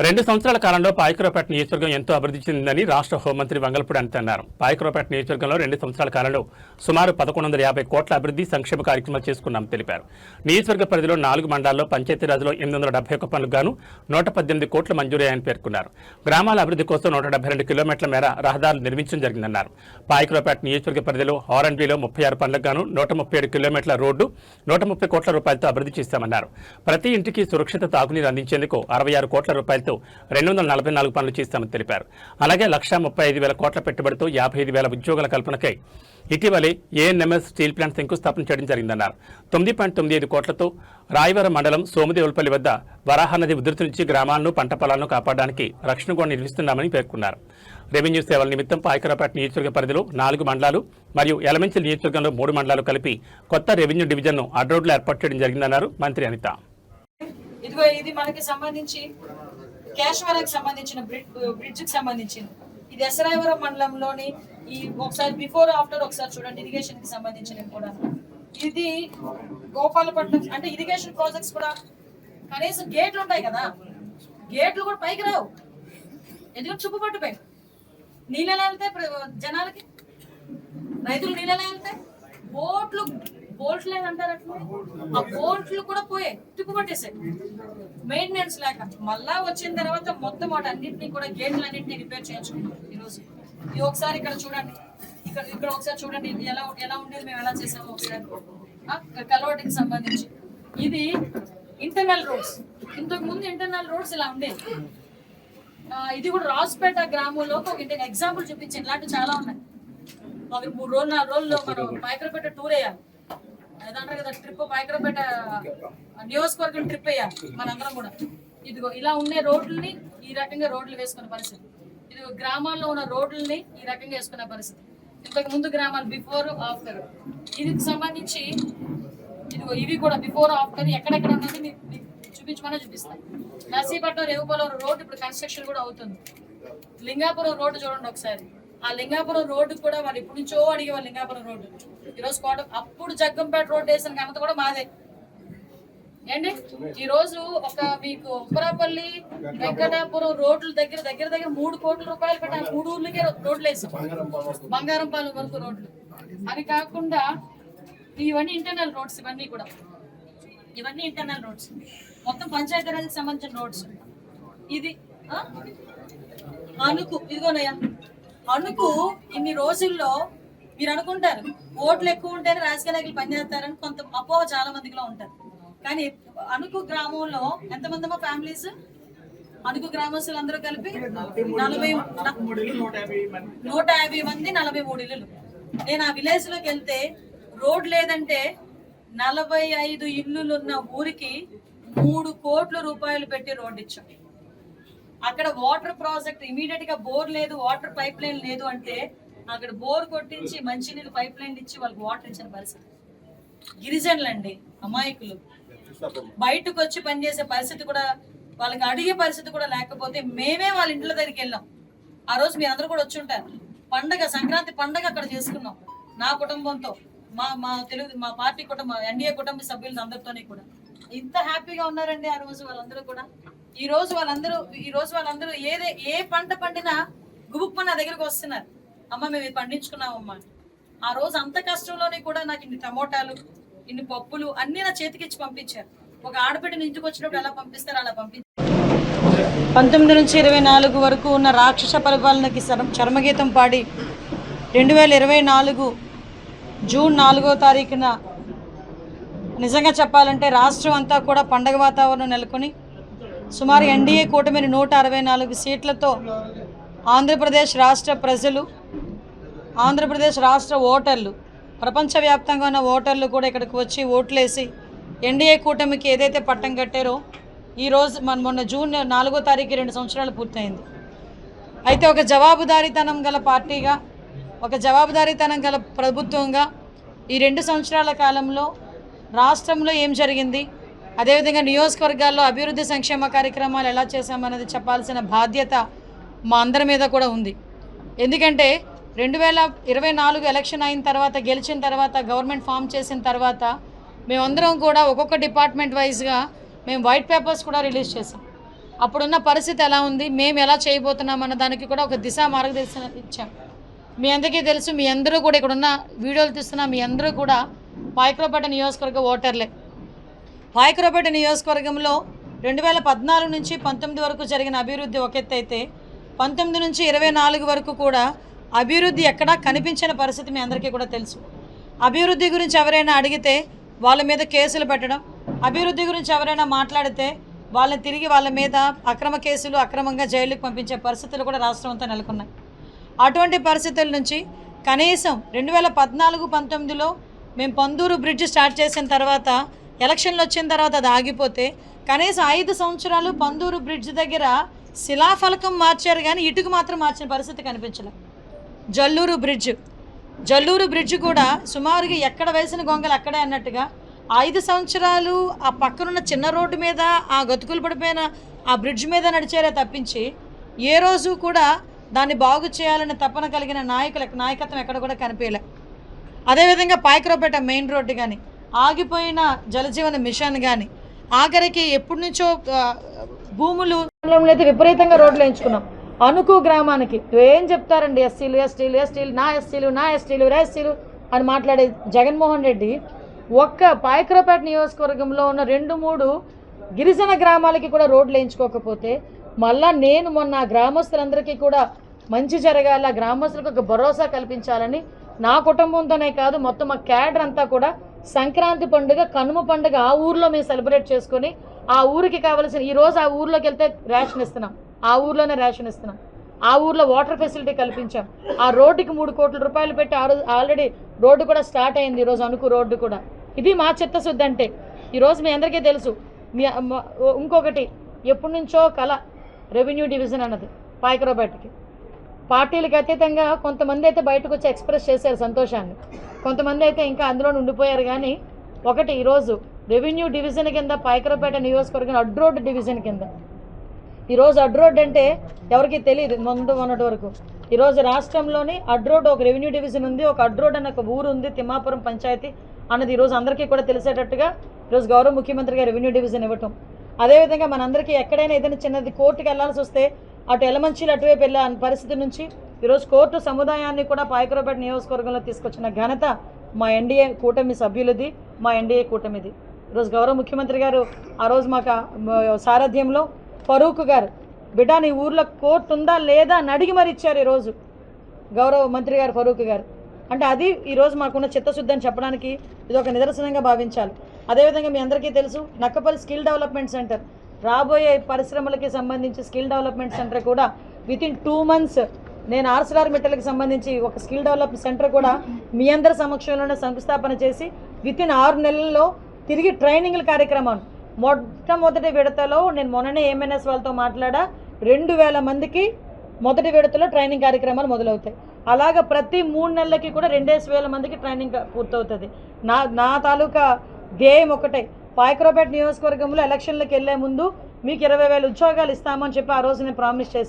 2 సంవత్సరాల కాలంలో పాయకరావుపేట నియోజకవర్గం ఎంతో అభివృద్ధి చెందిందని రాష్ట్ర హోంమంత్రి వంగలపూడి అనిత అన్నారు. పాయకరావుపేట నియోజకవర్గంలో 2 సంవత్సరాల కాలంలో సుమారు 1150 కోట్ల అభివృద్ధి సంక్షేమ కార్యక్రమాలు చేసుకున్నామని తెలిపారు. నియోజకవర్గ పరిధిలో 4 మండలాల్లో పంచాయతీరాజ్లో 871 పనులకు గాను 118 కోట్లు మంజూరయ్యాయని పేర్కొన్నారు. గ్రామాల అభివృద్ధి కోసం 172 కిలోమీటర్ల మేర రహదారులు నిర్మించడం జరిగిందన్నారు. పాయకరావుపేట నియోజకవర్గ పరిధిలో ఆర్ఎండ్బీలో 36 పనులకు గాను 137 కిలోమీటర్ల రోడ్డు 130 కోట్ల రూపాయలతో అభివృద్ధి చేశామన్నారు. ప్రతి ఇంటికి సురక్షిత తాగునీరు అందించేందుకు 66 కోట్ల రూపాయలతో 244 పనులు చేస్తామని తెలిపారు. అలాగే 1,35,000 కోట్ల పెట్టుబడితో 55,000 ఉద్యోగాల కల్పనకై ఇటీవలే ఏఎన్ఎంఎస్ స్టీల్ ప్లాంట్ శంకుస్థాపన చేయడం జరిగిందన్నారు. 9.95 కోట్లతో రాయవరం మండలం సోమదేవులపల్లి వద్ద వరాహ నది ఉధృతి నుంచి గ్రామాలను పంట పొలాలను కాపాడడానికి రక్షణ గోడ నిర్మిస్తున్నామని పేర్కొన్నారు. రెవెన్యూ సేవల నిమిత్తం పాయకరావుపేట నియోజకవర్గ పరిధిలో 4 మండలాలు మరియు ఎలమెంచల్ నియోజకవర్గంలో 3 మండలాలు కలిపి కొత్త రెవెన్యూ డివిజన్ను అడ్రోడ్లో ఏర్పాటు చేయడం జరిగిందన్నారు మంత్రి అనిత. ఇదిగో ఇది మనకి సంబంధించి కేశవరానికి సంబంధించిన బ్రిడ్జ్ కి సంబంధించింది. ఇది ఎసరాయవరం మండలంలోని ఈ ఒకసారి బిఫోర్ ఆఫ్టర్ ఒకసారి చూడండి. ఇరిగేషన్ కి సంబంధించినవి కూడా ఇది గోపాలపట్నం అంటే ఇరిగేషన్ ప్రాజెక్ట్స్ కూడా కనీసం గేట్లు ఉంటాయి కదా, గేట్లు కూడా పైకి రావు. ఎందుకంటే చుప్పుపట్టుపోయి నీళ్ళు ఎలా వెళ్తాయి జనాలకి, రైతులు నీళ్ళు ఎలా వెళ్తాయి, బోట్లు లేదంటారు అట్లా, ఆ బోట్లు కూడా పోయాయి, తుప్పుపట్టేసాయి మెయింటెనెన్స్ లేక. మళ్ళా వచ్చిన తర్వాత మొత్తం వాటన్నింటినీ కూడా గేట్లన్నింటినీ రిపేర్ చేయించుకున్నాం ఈరోజు. ఇది ఒకసారి ఇక్కడ చూడండి, ఇక్కడ ఒకసారి చూడండి ఇది ఎలా ఉండేది, మేము ఎలా చేసాము ఒకసారి. కలవటికి సంబంధించి ఇది ఇంటర్నల్ రోడ్స్, ఇంతకు ముందు ఇంటర్నల్ రోడ్స్ ఇలా ఉండేది. ఇది కూడా రాజుపేట గ్రామంలో ఒక ఎగ్జాంపుల్ చూపించాను. ఇలాంటివి చాలా ఉన్నాయి. ఒక 3 రోజులు 4 రోజుల్లో మనం పాయకరావుపేట టూర్ వేయాలి, అదంటారు కదా ట్రిప్, పాయకరావుపేట నియోజకవర్గం ట్రిప్ వేయాలి మనందరం కూడా. ఇదిగో ఇలా ఉండే రోడ్లని ఈ రకంగా రోడ్లు వేసుకునే పరిస్థితి, ఇదిగో గ్రామాల్లో ఉన్న రోడ్లని ఈ రకంగా వేసుకునే పరిస్థితి. ఇంతకు ముందు గ్రామాలు బిఫోర్ ఆఫ్టర్. ఇది సంబంధించి ఇదిగో ఇవి కూడా బిఫోర్ ఆఫ్టర్ ఎక్కడెక్కడ ఉన్నది మీకు చూపించమని చూపిస్తాను. నర్సీపట్నం రేవుపోలవరం రోడ్డు ఇప్పుడు కన్స్ట్రక్షన్ కూడా అవుతుంది. లింగాపురం రోడ్డు చూడండి ఒకసారి. ఆ లింగాపురం రోడ్డు కూడా వాళ్ళు ఇప్పుడు నుంచో అడిగేవాళ్ళు. లింగాపురం రోడ్డు ఈరోజు అప్పుడు జగ్గంపేట రోడ్డు వేసిన ఘనత కూడా మాదే ఏంటి. ఈ రోజు ఒక మీకు ఉప్పరాపల్లి వెంకటాపురం రోడ్ల దగ్గర 3 కోట్ల రూపాయలు పెట్టాలి. 3 ఊర్లకే రోడ్లు వేసాం, బంగారంపాలెం వరకు రోడ్లు. అది కాకుండా ఇవన్నీ ఇంటర్నల్ రోడ్స్, ఇవన్నీ ఇంటర్నల్ రోడ్స్, మొత్తం పంచాయతీరాజ్కి సంబంధించిన రోడ్స్. ఇది అణుకు, ఇదిగోనయ్యా అణుకు. ఇన్ని రోజుల్లో మీరు అనుకుంటారు ఓట్లు ఎక్కువ ఉంటేనే రాజకీయ నాయకులు పనిచేస్తారని కొంత అపోహ చాలా మందిలో ఉంటారు. కానీ అణుకు గ్రామంలో ఎంతమంది ఫ్యామిలీస్, అణుకు గ్రామస్తులు అందరూ కలిపి 150 మంది, 43 ఇల్లులు. నేను ఆ విలేజ్ లోకి వెళ్తే రోడ్ లేదంటే 45 ఇల్లులున్న ఊరికి 3 కోట్ల రూపాయలు పెట్టి రోడ్ ఇచ్చాం. అక్కడ వాటర్ ప్రాజెక్ట్ ఇమీడియట్ గా బోర్ లేదు, వాటర్ పైప్ లైన్ లేదు అంటే అక్కడ బోర్ కొట్టించి మంచినీళ్ళు పైప్ లైన్ ఇచ్చి వాళ్ళకి వాటర్ ఇచ్చిన పరిస్థితి. గిరిజనులు అండి, అమాయకులు, బయటకు వచ్చి పనిచేసే పరిస్థితి కూడా, వాళ్ళకి అడిగే పరిస్థితి కూడా లేకపోతే మేమే వాళ్ళ ఇంట్లో దగ్గరికి వెళ్ళాం. ఆ రోజు మీ అందరూ కూడా వచ్చి ఉంటారు. పండగ, సంక్రాంతి పండగ అక్కడ చేసుకున్నాం నా కుటుంబంతో, మా పార్టీ కుటుంబం, ఎన్డీఏ కుటుంబ సభ్యులు అందరితోనే కూడా. ఇంత హ్యాపీగా ఉన్నారండి ఆ రోజు వాళ్ళందరూ కూడా. ఈ రోజు వాళ్ళందరూ ఏ పంట పండినా గుబుక్మని నా దగ్గరకు వస్తున్నారు. అమ్మ మేము ఇది పండించుకున్నామమ్మా. ఆ రోజు అంత కష్టంలోనే కూడా నాకు ఇన్ని టమోటాలు, ఇన్ని పప్పులు అన్ని నా చేతికిచ్చి పంపించారు. ఒక ఆడబిడ్డని ఇంటికి వచ్చినప్పుడు ఎలా పంపిస్తారు అలా పంపించారు. 19 నుంచి 24 వరకు ఉన్న రాక్షస పరిపాలనకి చర్మగీతం పాడి 2024 జూన్ 4వ తారీఖున నిజంగా చెప్పాలంటే రాష్ట్రం అంతా కూడా పండగ వాతావరణం నెలకొని సుమారు ఎన్డీఏ కూటమిని 164 సీట్లతో ఆంధ్రప్రదేశ్ రాష్ట్ర ప్రజలు, ఆంధ్రప్రదేశ్ రాష్ట్ర ఓటర్లు, ప్రపంచవ్యాప్తంగా ఉన్న ఓటర్లు కూడా ఇక్కడికి వచ్చి ఓట్లేసి ఎన్డీఏ కూటమికి ఏదైతే పట్టం కట్టారో ఈరోజు మొన్న జూన్ 4వ తారీఖు 2 సంవత్సరాలు పూర్తయింది. అయితే ఒక జవాబుదారీతనం గల పార్టీగా, ఒక జవాబుదారీతనం గల ప్రభుత్వంగా ఈ 2 సంవత్సరాల కాలంలో రాష్ట్రంలో ఏం జరిగింది, అదేవిధంగా నియోజకవర్గాల్లో అభివృద్ధి సంక్షేమ కార్యక్రమాలు ఎలా చేశామన్నది చెప్పాల్సిన బాధ్యత మా అందరి మీద కూడా ఉంది. ఎందుకంటే 2024 ఎలక్షన్ అయిన తర్వాత, గెలిచిన తర్వాత, గవర్నమెంట్ ఫామ్ చేసిన తర్వాత మేమందరం కూడా ఒక్కొక్క డిపార్ట్మెంట్ వైజ్గా మేము వైట్ పేపర్స్ కూడా రిలీజ్ చేసాం. అప్పుడున్న పరిస్థితి ఎలా ఉంది, మేము ఎలా చేయబోతున్నాం అన్న దానికి కూడా ఒక దిశా మార్గదర్శనం ఇచ్చాం. మీ అందరికీ తెలుసు, మీ అందరూ కూడా ఇక్కడున్న వీడియోలు తీస్తున్న మీ అందరూ కూడా పాయకరావుపేట నియోజకవర్గ ఓటర్లే. పాయకరావుపేట నియోజకవర్గంలో 2014 నుంచి 19 వరకు జరిగిన అభివృద్ధి ఒక ఎత్తు అయితే 19 నుంచి 24 వరకు కూడా అభివృద్ధి ఎక్కడా కనిపించని పరిస్థితి మీ అందరికీ కూడా తెలుసు. అభివృద్ధి గురించి ఎవరైనా అడిగితే వాళ్ళ మీద కేసులు పెట్టడం, అభివృద్ధి గురించి ఎవరైనా మాట్లాడితే వాళ్ళని తిరిగి వాళ్ళ మీద అక్రమ కేసులు, అక్రమంగా జైలుకి పంపించే పరిస్థితులు కూడా రాష్ట్రం అంతా నెలకొన్నాయి. అటువంటి పరిస్థితుల నుంచి కనీసం 2014-19లో మేము పందూరు బ్రిడ్జ్ స్టార్ట్ చేసిన తర్వాత ఎలక్షన్లు వచ్చిన తర్వాత అది ఆగిపోతే కనీసం 5 సంవత్సరాలు పందూరు బ్రిడ్జ్ దగ్గర శిలాఫలకం మార్చారు కానీ ఇటుకు మాత్రం మార్చిన పరిస్థితి కనిపించలేదు. జల్లూరు బ్రిడ్జ్ కూడా సుమారుగా ఎక్కడ వేసిన గొంగలు అక్కడే అన్నట్టుగా 5 సంవత్సరాలు ఆ పక్కనున్న చిన్న రోడ్డు మీద ఆ గతుకులు పడిపోయిన ఆ బ్రిడ్జ్ మీద నడిచేరే తప్పించి ఏ రోజు కూడా దాన్ని బాగు చేయాలని తపన కలిగిన నాయకత్వం ఎక్కడ కూడా కనిపించలే. అదేవిధంగా పాయకరావుపేట మెయిన్ రోడ్డు కానీ, ఆగిపోయిన జలజీవన మిషన్ కానీ, ఆఖరికి ఎప్పటి నుంచో భూములు అయితే విపరీతంగా రోడ్లు ఎంచుకున్నాం. అనుకు గ్రామానికి ఏం చెప్తారండి, ఎస్టీలు నా ఎస్టీలు అని మాట్లాడే జగన్మోహన్ రెడ్డి ఒక్క పాయకరావుపేట నియోజకవర్గంలో ఉన్న 2-3 గిరిజన గ్రామాలకి కూడా రోడ్లు వేయించుకోకపోతే మళ్ళా నేను మొన్న గ్రామస్తులందరికీ కూడా మంచి జరగాల, గ్రామస్తులకు ఒక భరోసా కల్పించాలని నా కుటుంబంతోనే కాదు మొత్తం మా క్యాడర్ అంతా కూడా సంక్రాంతి పండుగ, కనుమ పండుగ ఆ ఊర్లో మేము సెలబ్రేట్ చేసుకొని ఆ ఊరికి కావాల్సిన ఈరోజు ఆ ఊర్లోకి వెళ్తే రేషన్ ఇస్తున్నాం, ఆ ఊర్లోనే రేషన్ ఇస్తున్నాం, ఆ ఊర్లో వాటర్ ఫెసిలిటీ కల్పించాం. ఆ రోడ్డుకి 3 కోట్ల రూపాయలు పెట్టి ఆల్రెడీ రోడ్డు కూడా స్టార్ట్ అయింది ఈరోజు అనుకు రోడ్డు కూడా. ఇది మా చిత్తశుద్ధి అంటే. ఈరోజు మీ అందరికీ తెలుసు, ఇంకొకటి ఎప్పటి నుంచో కళ రెవెన్యూ డివిజన్ అన్నది పాయకరావుపేటకి. పార్టీలకు అతీతంగా కొంతమంది అయితే బయటకు వచ్చి ఎక్స్ప్రెస్ చేశారు సంతోషాన్ని, కొంతమంది అయితే ఇంకా అందులో ఉండిపోయారు. కానీ ఒకటి, ఈరోజు రెవెన్యూ డివిజన్ కింద పాయకరావుపేట నియోజకవర్గం అడ్డు రోడ్డు డివిజన్ కింద. ఈరోజు అడ్డు రోడ్డు అంటే ఎవరికి తెలియదు మొన్నటి వరకు. ఈరోజు రాష్ట్రంలోని అడ్డు రోడ్డు ఒక రెవెన్యూ డివిజన్ ఉంది, ఒక అడ్డు రోడ్డు అన్న ఒక ఊరు ఉంది, తిమ్మాపురం పంచాయతీ అన్నది ఈరోజు అందరికీ కూడా తెలిసేటట్టుగా ఈరోజు గౌరవ ముఖ్యమంత్రి గారు రెవెన్యూ డివిజన్ ఇవ్వటం. అదేవిధంగా మనందరికీ ఎక్కడైనా ఏదైనా చిన్నది కోర్టుకు వెళ్లాల్సి వస్తే అటు ఎలమంచిలు అటువైపు వెళ్ళే పరిస్థితి నుంచి ఈరోజు కోర్టు సముదాయాన్ని కూడా పాయకరావుపేట నియోజకవర్గంలో తీసుకొచ్చిన ఘనత మా ఎన్డీఏ కూటమి సభ్యులది, మా ఎన్డీఏ కూటమిది. ఈరోజు గౌరవ ముఖ్యమంత్రి గారు ఆ రోజు మాకు సారథ్యంలో ఫరూక్ గారు, బిడ్డ నీ ఊర్లో కోర్టు ఉందా లేదా అని అడిగి మరి ఇచ్చారు ఈరోజు గౌరవ మంత్రి గారు ఫరూక్ గారు. అంటే అది ఈరోజు మాకున్న చిత్తశుద్ధి అని చెప్పడానికి ఇది ఒక నిదర్శనంగా భావించాలి. అదేవిధంగా మీ అందరికీ తెలుసు, నక్కపల్లి స్కిల్ డెవలప్మెంట్ సెంటర్, రాబోయే పరిశ్రమలకి సంబంధించి స్కిల్ డెవలప్మెంట్ సెంటర్ కూడా వితిన్ 2 months నేను ఆర్సిలార్మిట్టలకి సంబంధించి ఒక స్కిల్ డెవలప్మెంట్ సెంటర్ కూడా మీ అందరి సమక్షంలోనే శంకుస్థాపన చేసి వితిన్ 6 నెలల్లో తిరిగి ట్రైనింగ్ల కార్యక్రమాలు మొట్టమొదటి విడతలో నేను మొన్ననే ఎంఎన్ఎస్ వాళ్ళతో మాట్లాడా 2000 మందికి మొదటి విడతలో ట్రైనింగ్ కార్యక్రమాలు మొదలవుతాయి. అలాగా ప్రతి 3 నెలలకి కూడా 2000 మందికి ట్రైనింగ్ పూర్తవుతుంది. నా తాలూకా ధ్యేయం ఒకటే, పాయకరావుపేట నియోజకవర్గంలో ఎలక్షన్లకు వెళ్లే ముందు మీకు 20,000 ఉద్యోగాలు ఇస్తామని చెప్పి ఆ రోజు నేను ప్రామిస్ చేశాను.